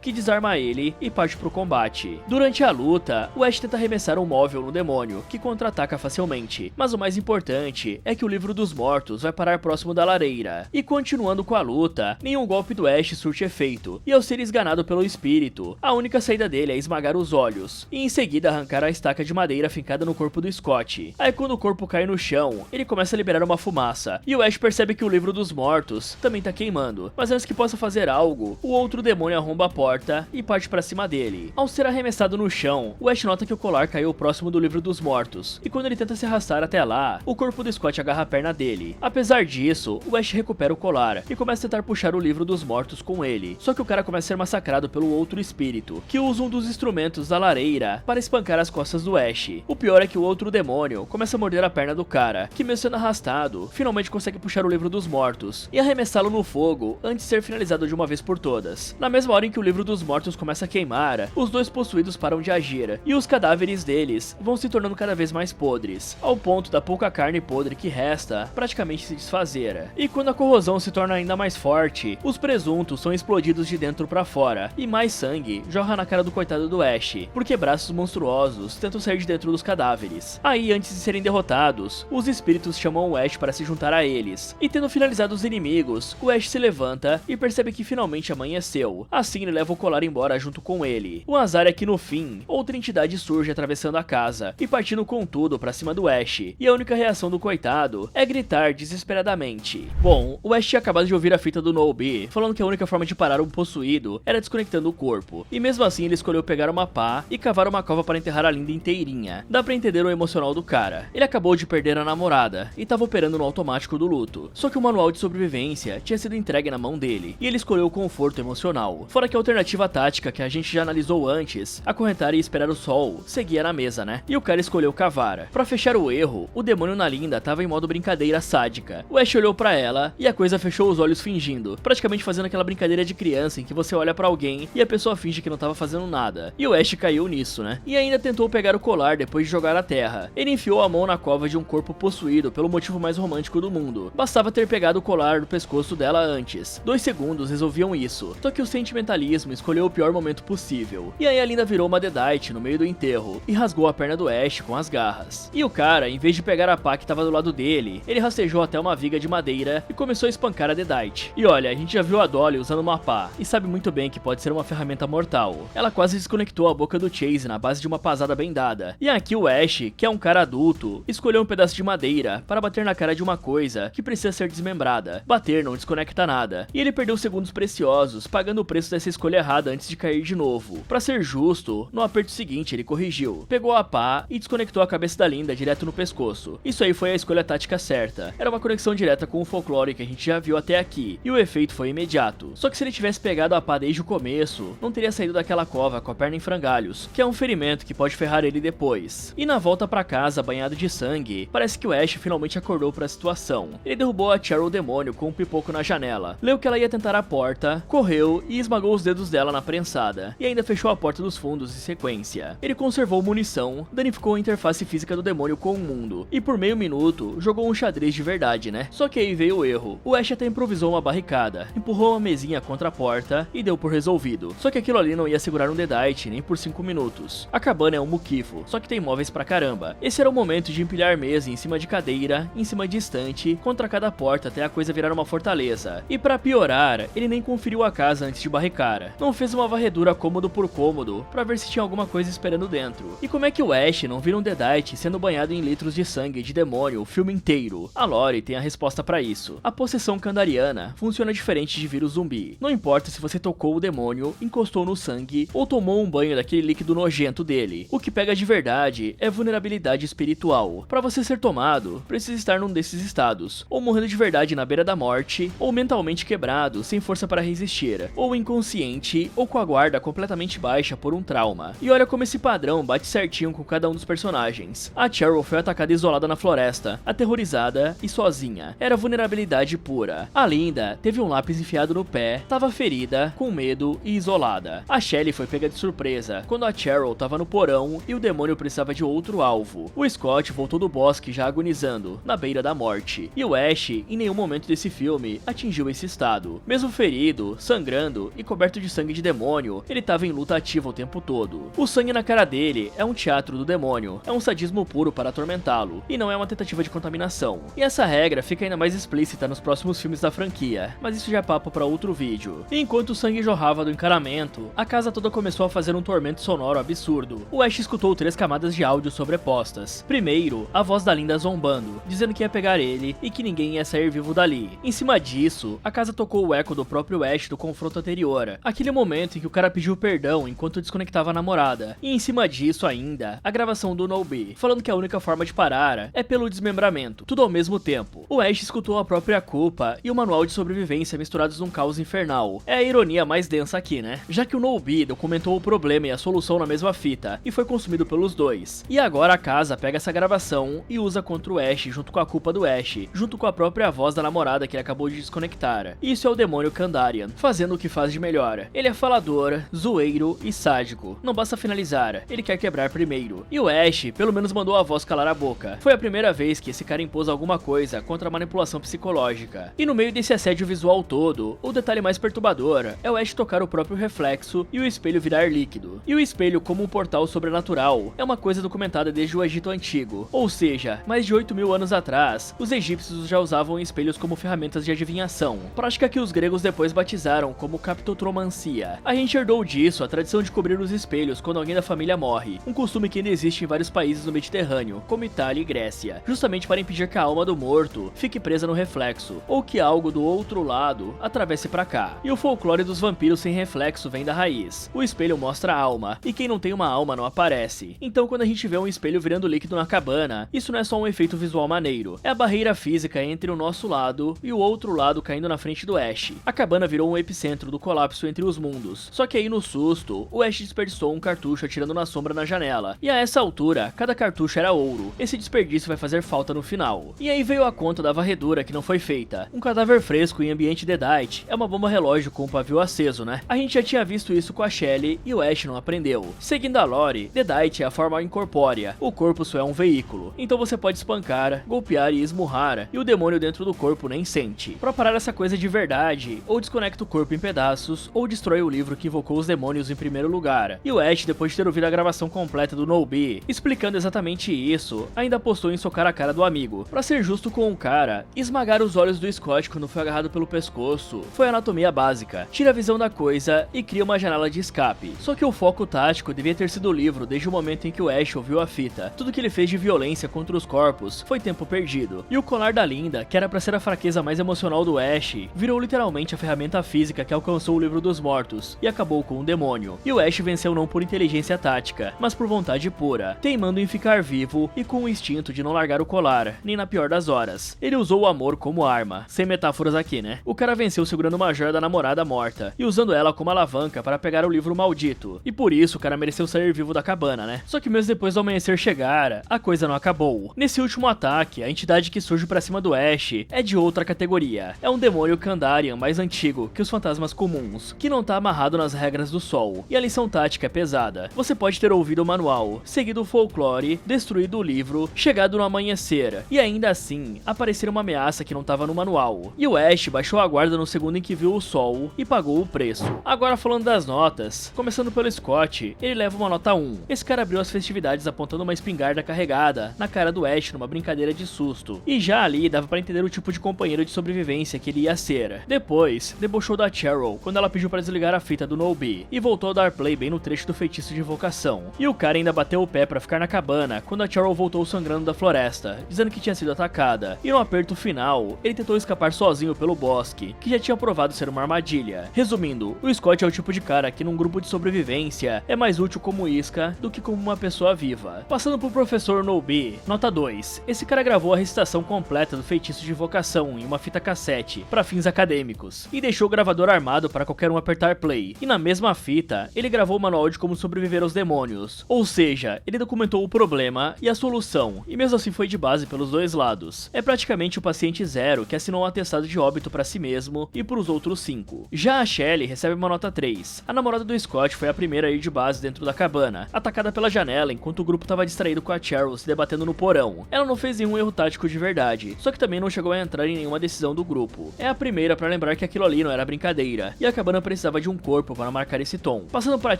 Speaker 1: que desarma ele e parte pro combate. Durante a luta, o Ash tenta arremessar um móvel no demônio, que contra-ataca facilmente, mas o mais importante é que o livro dos mortos vai parar próximo da lareira. E continuando com a luta, nenhum golpe do Ash surte efeito, e ao ser esganado pelo espírito, a única saída dele é esmagar os olhos, e em seguida arrancar a estaca de madeira fincada no corpo do Scott. Aí quando o corpo cai no chão, ele começa a liberar uma fumaça, e o Ash percebe que o livro dos mortos também tá queimando, mas antes que possa fazer algo, o outro demônio arromba a porta e parte pra cima dele. Ao ser arremessado no chão, o Ash nota que o colar caiu próximo do livro dos mortos, e quando ele tenta se arrastar até lá, o corpo do Scott agarra a perna dele. Apesar disso, o Ash recupera o colar e começa a tentar puxar o livro dos mortos com ele, só que o cara começa a ser massacrado pelo outro espírito, que usa um dos instrumentos da lareira para espancar as costas do Ash. O pior é que o outro demônio começa a morder a perna do cara, que mesmo sendo arrastado, finalmente consegue puxar o livro dos mortos e arremessá-lo no fogo antes de ser finalizado de uma vez por todas. Na mesma hora em que o livro dos mortos começa a queimar, os dois possuídos param de agir, e os cadáveres deles vão se tornando cada vez mais podres, ao ponto da pouca carne podre que resta praticamente se desfazer. E quando a corrosão se torna ainda mais forte, os presuntos são explodidos de dentro pra fora, e mais sangue jorra na cara do coitado do Ash, porque braços monstruosos tentam sair de dentro dos cadáveres. Aí, antes de serem derrotados, os espíritos chamam o Ash para se juntar a eles, e tendo finalizado os inimigos, o Ash se levanta e percebe que finalmente amanheceu. Assim ele leva leva o colar embora junto com ele. O azar é que no fim, outra entidade surge atravessando a casa e partindo com tudo pra cima do Ash, e a única reação do coitado é gritar desesperadamente. Bom, o Ash tinha acabado de ouvir a fita do Nobi, falando que a única forma de parar um possuído era desconectando o corpo, e mesmo assim ele escolheu pegar uma pá e cavar uma cova para enterrar a Linda inteirinha. Dá pra entender o emocional do cara. Ele acabou de perder a namorada e tava operando no automático do luto, só que o manual de sobrevivência tinha sido entregue na mão dele, e ele escolheu o conforto emocional. Fora que a alternativa tática que a gente já analisou antes, acorrentar e esperar o sol, seguia na mesa, né? E o cara escolheu cavar. Pra fechar o erro, o demônio na Linda tava em modo brincadeira sádica. O Ash olhou pra ela e a coisa fechou os olhos fingindo, praticamente fazendo aquela brincadeira de criança em que você olha pra alguém e a pessoa finge que não tava fazendo nada. E o Ash caiu nisso, né? E ainda tentou pegar o colar depois de jogar à terra. Ele enfiou a mão na cova de um corpo possuído pelo motivo mais romântico do mundo. Bastava ter pegado o colar do pescoço dela antes. 2 segundos resolviam isso. Só que o sentimentalismo escolheu o pior momento possível. E aí a Linda virou uma Deadite no meio do enterro e rasgou a perna do Ash com as garras. E o cara, em vez de pegar a pá que tava do lado dele, ele rastejou até uma viga de madeira e começou a espancar a Deadite. E olha, a gente já viu a Dolly usando uma pá e sabe muito bem que pode ser uma ferramenta mortal. Ela quase desconectou a boca do Chase na base de uma pasada bem dada. E aqui o Ash, que é um cara adulto, escolheu um pedaço de madeira para bater na cara de uma coisa que precisa ser desmembrada. Bater não desconecta nada. E ele perdeu segundos preciosos, pagando o preço dessa escolha errada antes de cair de novo. Pra ser justo, no aperto seguinte ele corrigiu. Pegou a pá e desconectou a cabeça da Linda direto no pescoço. Isso aí foi a escolha tática certa. Era uma conexão direta com o folclore que a gente já viu até aqui. E o efeito foi imediato. Só que se ele tivesse pegado a pá desde o começo, não teria saído daquela cova com a perna em frangalhos, que é um ferimento que pode ferrar ele depois. E na volta pra casa, banhado de sangue, parece que o Ash finalmente acordou pra situação. Ele derrubou a Cheryl demônio com um pipoco na janela, leu que ela ia tentar a porta, correu e esmagou os dedos dela na prensada, e ainda fechou a porta dos fundos em sequência. Ele conservou munição, danificou a interface física do demônio com o mundo, e por meio minuto, jogou um xadrez de verdade, né? Só que aí veio o erro. O Ash até improvisou uma barricada, empurrou uma mesinha contra a porta e deu por resolvido. Só que aquilo ali não ia segurar um Deadite nem por 5 minutos. A cabana é um muquifo, só que tem móveis pra caramba. Esse era o momento de empilhar mesa em cima de cadeira, em cima de estante, contra cada porta até a coisa virar uma fortaleza. E pra piorar, ele nem conferiu a casa antes de barricar. Não fez uma varredura cômodo por cômodo, pra ver se tinha alguma coisa esperando dentro. E como é que o Ash não vira um Deadite sendo banhado em litros de sangue de demônio o filme inteiro? A Lori tem a resposta pra isso. A possessão kandariana funciona diferente de vírus zumbi. Não importa se você tocou o demônio, encostou no sangue ou tomou um banho daquele líquido nojento dele. O que pega de verdade é vulnerabilidade espiritual. Pra você ser tomado, precisa estar num desses estados, ou morrendo de verdade na beira da morte, ou mentalmente quebrado, sem força para resistir, ou inconsciente, ou com a guarda completamente baixa por um trauma. E olha como esse padrão bate certinho com cada um dos personagens. A Cheryl foi atacada isolada na floresta, aterrorizada e sozinha. Era vulnerabilidade pura. A Linda teve um lápis enfiado no pé, tava ferida, com medo e isolada. A Shelly foi pega de surpresa, quando a Cheryl tava no porão e o demônio precisava de outro alvo. O Scott voltou do bosque já agonizando, na beira da morte. E o Ash, em nenhum momento desse filme, atingiu esse estado. Mesmo ferido, sangrando e coberto de sangue de demônio, ele tava em luta ativa o tempo todo. O sangue na cara dele é um teatro do demônio, é um sadismo puro para atormentá-lo, e não é uma tentativa de contaminação. E essa regra fica ainda mais explícita nos próximos filmes da franquia, mas isso já é papo para outro vídeo. E enquanto o sangue jorrava do encaramento, a casa toda começou a fazer um tormento sonoro absurdo. O Ash escutou 3 camadas de áudio sobrepostas. Primeiro, a voz da Linda zombando, dizendo que ia pegar ele e que ninguém ia sair vivo dali. Em cima disso, a casa tocou o eco do próprio Ash do confronto anterior, aquele momento em que o cara pediu perdão enquanto desconectava a namorada. E em cima disso ainda, a gravação do Nobi, falando que a única forma de parar é pelo desmembramento, tudo ao mesmo tempo. O Ash escutou a própria culpa e o manual de sobrevivência misturados num caos infernal. É a ironia mais densa aqui, né? Já que o Nobi documentou o problema e a solução na mesma fita, e foi consumido pelos dois. E agora a casa pega essa gravação e usa contra o Ash junto com a culpa do Ash, junto com a própria voz da namorada que ele acabou de desconectar. Isso é o demônio Kandarian, fazendo o que faz de melhor. Ele é falador, zoeiro e sádico. Não basta finalizar, ele quer quebrar primeiro. E o Ash, pelo menos mandou a voz calar a boca. Foi a primeira vez que esse cara impôs alguma coisa contra a manipulação psicológica. E no meio desse assédio visual todo, o detalhe mais perturbador é o Ash tocar o próprio reflexo e o espelho virar líquido. E o espelho como um portal sobrenatural é uma coisa documentada desde o Egito Antigo. Ou seja, mais de 8.000 anos atrás, os egípcios já usavam espelhos como ferramentas de adivinhação, prática que os gregos depois batizaram como captotromancia. melancia. A gente herdou disso a tradição de cobrir os espelhos quando alguém da família morre, um costume que ainda existe em vários países do Mediterrâneo, como Itália e Grécia, justamente para impedir que a alma do morto fique presa no reflexo, ou que algo do outro lado atravesse pra cá. E o folclore dos vampiros sem reflexo vem da raiz. O espelho mostra a alma, e quem não tem uma alma não aparece. Então quando a gente vê um espelho virando líquido na cabana, isso não é só um efeito visual maneiro, é a barreira física entre o nosso lado e o outro lado caindo na frente do Ash. A cabana virou um epicentro do colapso entre os mundos, só que aí no susto, o Ash desperdiçou um cartucho atirando na sombra na janela, e a essa altura, cada cartucho era ouro. Esse desperdício vai fazer falta no final. E aí veio a conta da varredura que não foi feita. Um cadáver fresco em ambiente Deadite é uma bomba relógio com o pavio aceso, né? A gente já tinha visto isso com a Shelly e o Ash não aprendeu. Seguindo a lore, Deadite é a forma incorpórea, o corpo só é um veículo, então você pode espancar, golpear e esmurrar, e o demônio dentro do corpo nem sente. Pra parar essa coisa de verdade, ou desconecta o corpo em pedaços, ou destrói o livro que invocou os demônios em primeiro lugar. E o Ash, depois de ter ouvido a gravação completa do No-Be, explicando exatamente isso, ainda apostou em socar a cara do amigo. Pra ser justo com o cara, esmagar os olhos do Scott quando foi agarrado pelo pescoço foi anatomia básica, tira a visão da coisa e cria uma janela de escape. Só que o foco tático devia ter sido o livro desde o momento em que o Ash ouviu a fita. Tudo que ele fez de violência contra os corpos foi tempo perdido. E o colar da Linda, que era pra ser a fraqueza mais emocional do Ash, virou literalmente a ferramenta física que alcançou o livro dos mortos e acabou com o demônio. E o Ash venceu não por inteligência tática, mas por vontade pura, teimando em ficar vivo e com o instinto de não largar o colar, nem na pior das horas. Ele usou o amor como arma, sem metáforas aqui, né? O cara venceu segurando uma joia da namorada morta e usando ela como alavanca para pegar o livro maldito. E por isso o cara mereceu sair vivo da cabana, né? Só que mesmo depois do amanhecer chegar, a coisa não acabou. Nesse último ataque, a entidade que surge pra cima do Ash é de outra categoria. É um demônio Kandarian mais antigo que os fantasmas comuns, que não tá amarrado nas regras do sol. E a lição tática é pesada. Você pode ter ouvido o manual, seguido o folclore, destruído o livro, chegado no amanhecer, e ainda assim, aparecer uma ameaça que não tava no manual. E o Ash baixou a guarda no segundo em que viu o sol e pagou o preço. Agora falando das notas, começando pelo Scott, ele leva uma nota 1. Esse cara abriu as festividades apontando uma espingarda carregada na cara do Ash numa brincadeira de susto. E já ali dava pra entender o tipo de companheiro de sobrevivência que ele ia ser. Depois, debochou da Cheryl quando ela pediu pra desligar a fita do No-Be e voltou a dar play bem no trecho do feitiço de invocação. E o cara ainda bateu o pé pra ficar na cabana quando a Cheryl voltou sangrando da floresta, dizendo que tinha sido atacada. E no aperto final, ele tentou escapar sozinho pelo bosque, que já tinha provado ser uma armadilha. Resumindo, o Scott é o tipo de cara que num grupo de sobrevivência é mais útil como isca do que como uma pessoa viva. Passando pro professor No-Be, nota 2. Esse cara gravou a recitação completa do feitiço de invocação em uma fita cassete, para fins acadêmicos, e deixou o gravador armado para qualquer um apertar play. E na mesma fita, ele gravou o manual de como sobreviver aos demônios. Ou seja, ele documentou o problema e a solução, e mesmo assim foi de base pelos dois lados. É praticamente o paciente zero que assinou um atestado de óbito para si mesmo e pros outros 5. Já a Shelly recebe uma nota 3. A namorada do Scott foi a primeira a ir de base dentro da cabana, atacada pela janela enquanto o grupo tava distraído com a Cheryl se debatendo no porão. Ela não fez nenhum erro tático de verdade, só que também não chegou a entrar em nenhuma decisão do grupo. É a primeira pra lembrar que aquilo ali não era brincadeira, e a cabana precisava de um corpo para marcar esse tom. Passando para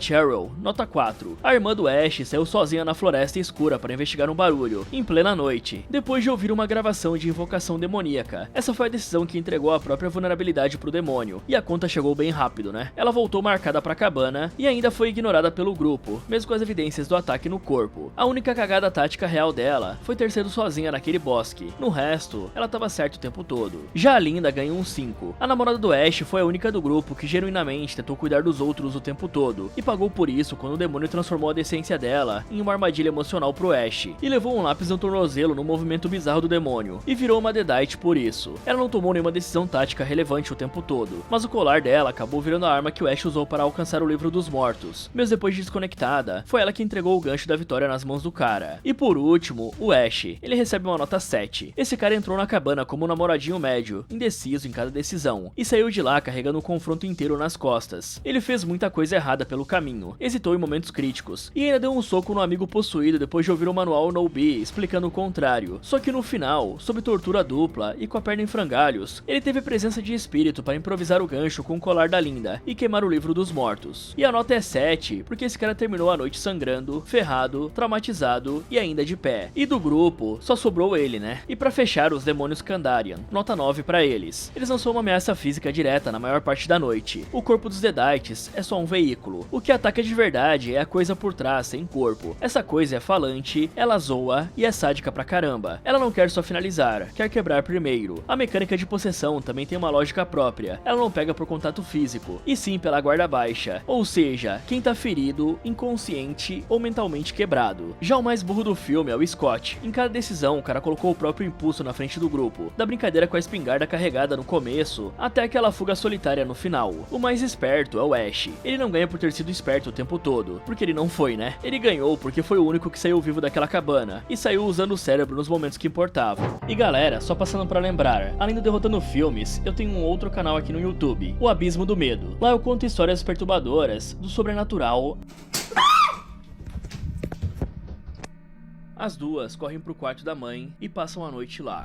Speaker 1: Cheryl, nota 4. A irmã do Ash saiu sozinha na floresta escura para investigar um barulho, em plena noite, depois de ouvir uma gravação de invocação demoníaca. Essa foi a decisão que entregou a própria vulnerabilidade pro demônio, e a conta chegou bem rápido, né? Ela voltou marcada pra cabana e ainda foi ignorada pelo grupo, mesmo com as evidências do ataque no corpo. A única cagada tática real dela foi ter sido sozinha naquele bosque. No resto, ela tava certa o tempo todo. Já a Linda ganhou um 5. A namorada do Ash foi a única do grupo que genuinamente tentou cuidar dos outros o tempo todo, e pagou por isso quando o demônio transformou a decência dela em uma armadilha emocional pro Ash, e levou um lápis no tornozelo no movimento bizarro do demônio, e virou uma Deadite por isso. Ela não tomou nenhuma decisão tática relevante o tempo todo, mas o colar dela acabou virando a arma que o Ash usou para alcançar o livro dos mortos. Mesmo depois de desconectada, foi ela que entregou o gancho da vitória nas mãos do cara. E por último, o Ash. Ele recebe uma nota 7. Esse cara entrou na cabana como um namoradinho médio, indeciso em cada decisão, e saiu de lá carregando um confronto inteiro nas costas. Ele fez muita coisa errada pelo caminho, hesitou em momentos críticos, e ainda deu um soco no amigo possuído depois de ouvir o manual No-Be explicando o contrário. Só que no final, sob tortura dupla e com a perna em frangalhos, ele teve presença de espírito para improvisar o gancho com o colar da Linda e queimar o livro dos mortos. E a nota é 7, porque esse cara terminou a noite sangrando, ferrado, traumatizado e ainda de pé. E do grupo, só sobrou ele, né? E pra fechar, os demônios Kandarian, nota 9 pra eles. Eles não são uma ameaça física direta na maior parte da noite. O corpo dos Deadites é só um veículo. O que ataca de verdade é a coisa por trás, sem corpo. Essa coisa é falante, ela zoa e é sádica pra caramba. Ela não quer só finalizar, quer quebrar primeiro. A mecânica de possessão também tem uma lógica própria. Ela não pega por contato físico, e sim pela guarda baixa. Ou seja, quem tá ferido, inconsciente ou mentalmente quebrado. Já o mais burro do filme é o Scott. Em cada decisão, o cara colocou o próprio impulso na frente do grupo. Da brincadeira com a espingarda carregada no começo, até aquela fuga solitária no final. O mais esperto é o Ash. Ele não ganha por ter sido esperto o tempo todo, porque ele não foi, né? Ele ganhou porque foi o único que saiu vivo daquela cabana, e saiu usando o cérebro nos momentos que importavam. E galera, só passando pra lembrar, além do Derrotando Filmes, eu tenho um outro canal aqui no YouTube, o Abismo do Medo. Lá eu conto histórias perturbadoras, do sobrenatural. As duas correm pro quarto da mãe e passam a noite lá.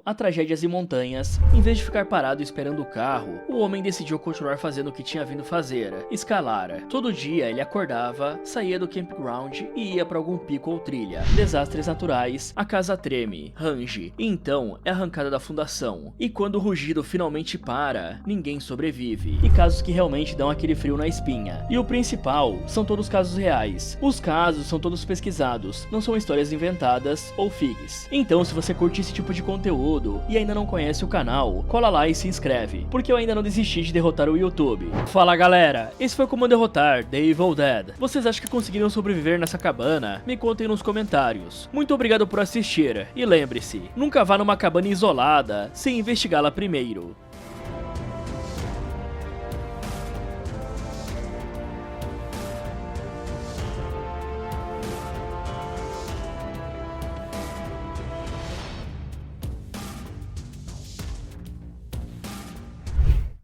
Speaker 1: A Tragédias em Montanhas, em vez de ficar parado esperando o carro, o homem decidiu continuar fazendo o que tinha vindo fazer, escalar. Todo dia ele acordava, saía do campground e ia para algum pico ou trilha. Desastres naturais, a casa treme, range, e então é arrancada da fundação. E quando o rugido finalmente para, ninguém sobrevive. E casos que realmente dão aquele frio na espinha. E o principal, são todos casos reais. Os casos são todos pesquisados, não são histórias inventadas ou figs. Então se você curte esse tipo de conteúdo, e ainda não conhece o canal, cola lá e se inscreve, porque eu ainda não desisti de derrotar o YouTube. Fala galera, esse foi como derrotar The Evil Dead. Vocês acham que conseguiram sobreviver nessa cabana? Me contem nos comentários. Muito obrigado por assistir, e lembre-se, nunca vá numa cabana isolada sem investigá-la primeiro.